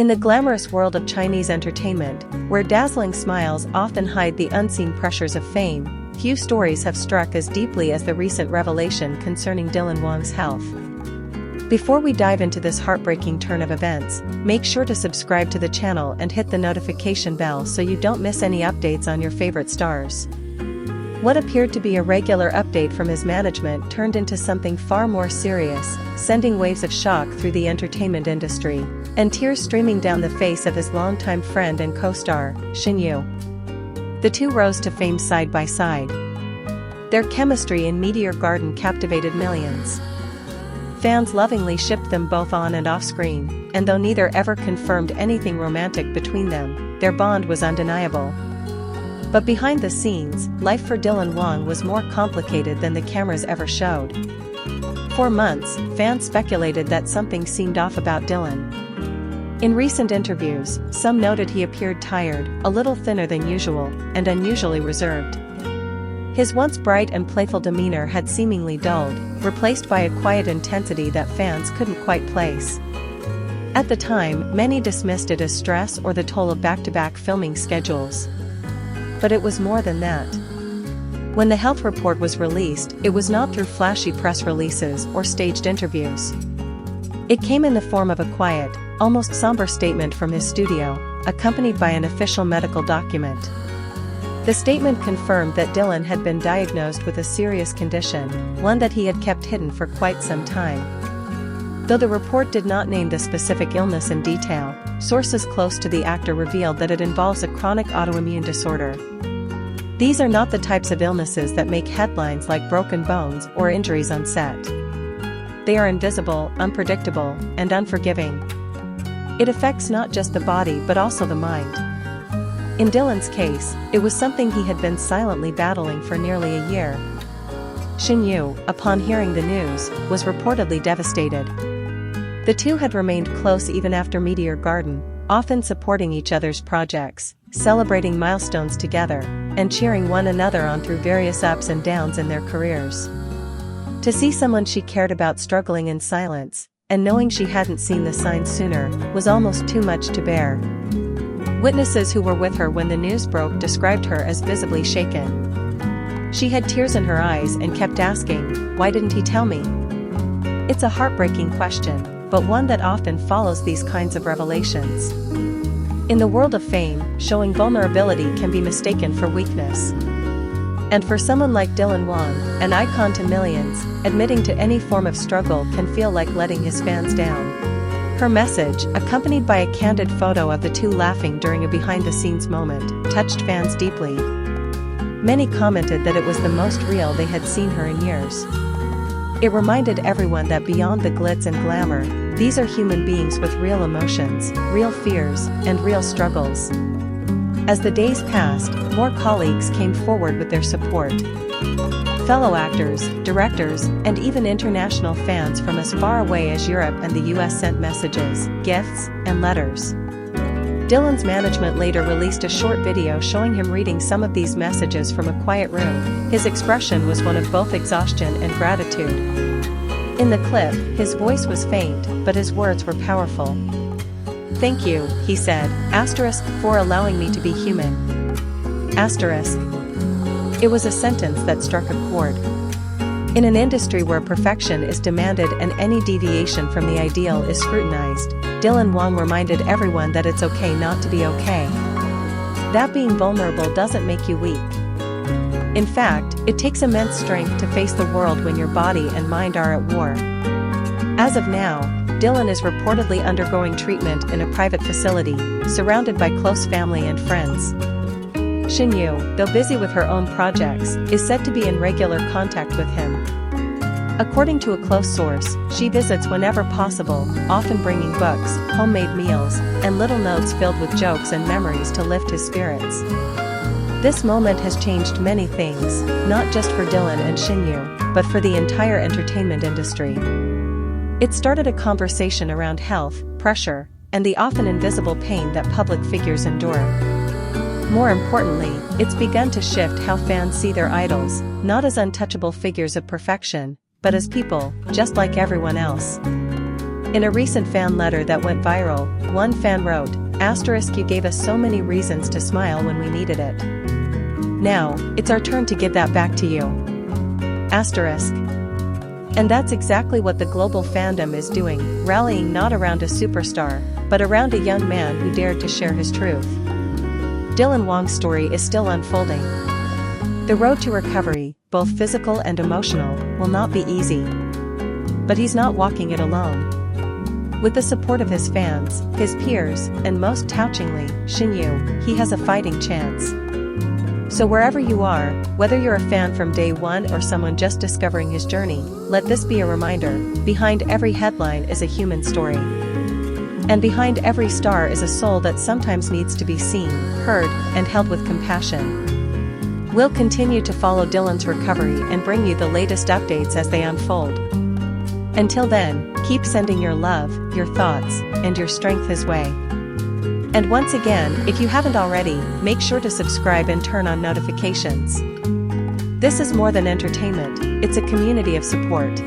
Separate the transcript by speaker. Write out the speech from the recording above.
Speaker 1: In the glamorous world of Chinese entertainment, where dazzling smiles often hide the unseen pressures of fame, few stories have struck as deeply as the recent revelation concerning Dylan Wang's health. Before we dive into this heartbreaking turn of events, make sure to subscribe to the channel and hit the notification bell so you don't miss any updates on your favorite stars. What appeared to be a regular update from his management turned into something far more serious, sending waves of shock through the entertainment industry, and tears streaming down the face of his longtime friend and co-star, Shen Yue. The two rose to fame side by side. Their chemistry in Meteor Garden captivated millions. Fans lovingly shipped them both on and off screen, and though neither ever confirmed anything romantic between them, their bond was undeniable. But behind the scenes, life for Dylan Wang was more complicated than the cameras ever showed. For months, fans speculated that something seemed off about Dylan. In recent interviews, some noted he appeared tired, a little thinner than usual, and unusually reserved. His once bright and playful demeanor had seemingly dulled, replaced by a quiet intensity that fans couldn't quite place. At the time, many dismissed it as stress or the toll of back-to-back filming schedules. But it was more than that. When the health report was released, it was not through flashy press releases or staged interviews. It came in the form of a quiet, almost somber statement from his studio, accompanied by an official medical document. The statement confirmed that Dylan had been diagnosed with a serious condition, one that he had kept hidden for quite some time. Though the report did not name the specific illness in detail, sources close to the actor revealed that it involves a chronic autoimmune disorder. These are not the types of illnesses that make headlines like broken bones or injuries on set. They are invisible, unpredictable, and unforgiving. It affects not just the body but also the mind. In Dylan's case, it was something he had been silently battling for nearly a year. Shen Yue, upon hearing the news, was reportedly devastated. The two had remained close even after Meteor Garden, often supporting each other's projects, celebrating milestones together, and cheering one another on through various ups and downs in their careers. To see someone she cared about struggling in silence, and knowing she hadn't seen the signs sooner, was almost too much to bear. Witnesses who were with her when the news broke described her as visibly shaken. She had tears in her eyes and kept asking, "Why didn't he tell me?" It's a heartbreaking question, but one that often follows these kinds of revelations. In the world of fame, showing vulnerability can be mistaken for weakness. And for someone like Dylan Wang, an icon to millions, admitting to any form of struggle can feel like letting his fans down. Her message, accompanied by a candid photo of the two laughing during a behind-the-scenes moment, touched fans deeply. Many commented that it was the most real they had seen her in years. It reminded everyone that beyond the glitz and glamour, these are human beings with real emotions, real fears, and real struggles. As the days passed, more colleagues came forward with their support. Fellow actors, directors, and even international fans from as far away as Europe and the US sent messages, gifts, and letters. Dylan's management later released a short video showing him reading some of these messages from a quiet room. His expression was one of both exhaustion and gratitude. In the clip, his voice was faint, but his words were powerful. "Thank you," he said, for allowing me to be human. It was a sentence that struck a chord. In an industry where perfection is demanded and any deviation from the ideal is scrutinized, Dylan Wang reminded everyone that it's okay not to be okay. That being vulnerable doesn't make you weak. In fact, it takes immense strength to face the world when your body and mind are at war. As of now, Dylan is reportedly undergoing treatment in a private facility, surrounded by close family and friends. Shen Yue, though busy with her own projects, is said to be in regular contact with him. According to a close source, she visits whenever possible, often bringing books, homemade meals, and little notes filled with jokes and memories to lift his spirits. This moment has changed many things, not just for Dylan and Shen Yue, but for the entire entertainment industry. It started a conversation around health, pressure, and the often invisible pain that public figures endure. More importantly, it's begun to shift how fans see their idols, not as untouchable figures of perfection, but as people, just like everyone else. In a recent fan letter that went viral, one fan wrote, "You gave us so many reasons to smile when we needed it. Now, it's our turn to give that back to you." And that's exactly what the global fandom is doing, rallying not around a superstar, but around a young man who dared to share his truth. Dylan Wang's story is still unfolding. The road to recovery, both physical and emotional, will not be easy. But he's not walking it alone. With the support of his fans, his peers, and most touchingly, Shen Yue, he has a fighting chance. So wherever you are, whether you're a fan from day one or someone just discovering his journey, let this be a reminder: behind every headline is a human story. And behind every star is a soul that sometimes needs to be seen, heard, and held with compassion. We'll continue to follow Dylan's recovery and bring you the latest updates as they unfold. Until then, keep sending your love, your thoughts, and your strength his way. And once again, if you haven't already, make sure to subscribe and turn on notifications. This is more than entertainment, it's a community of support.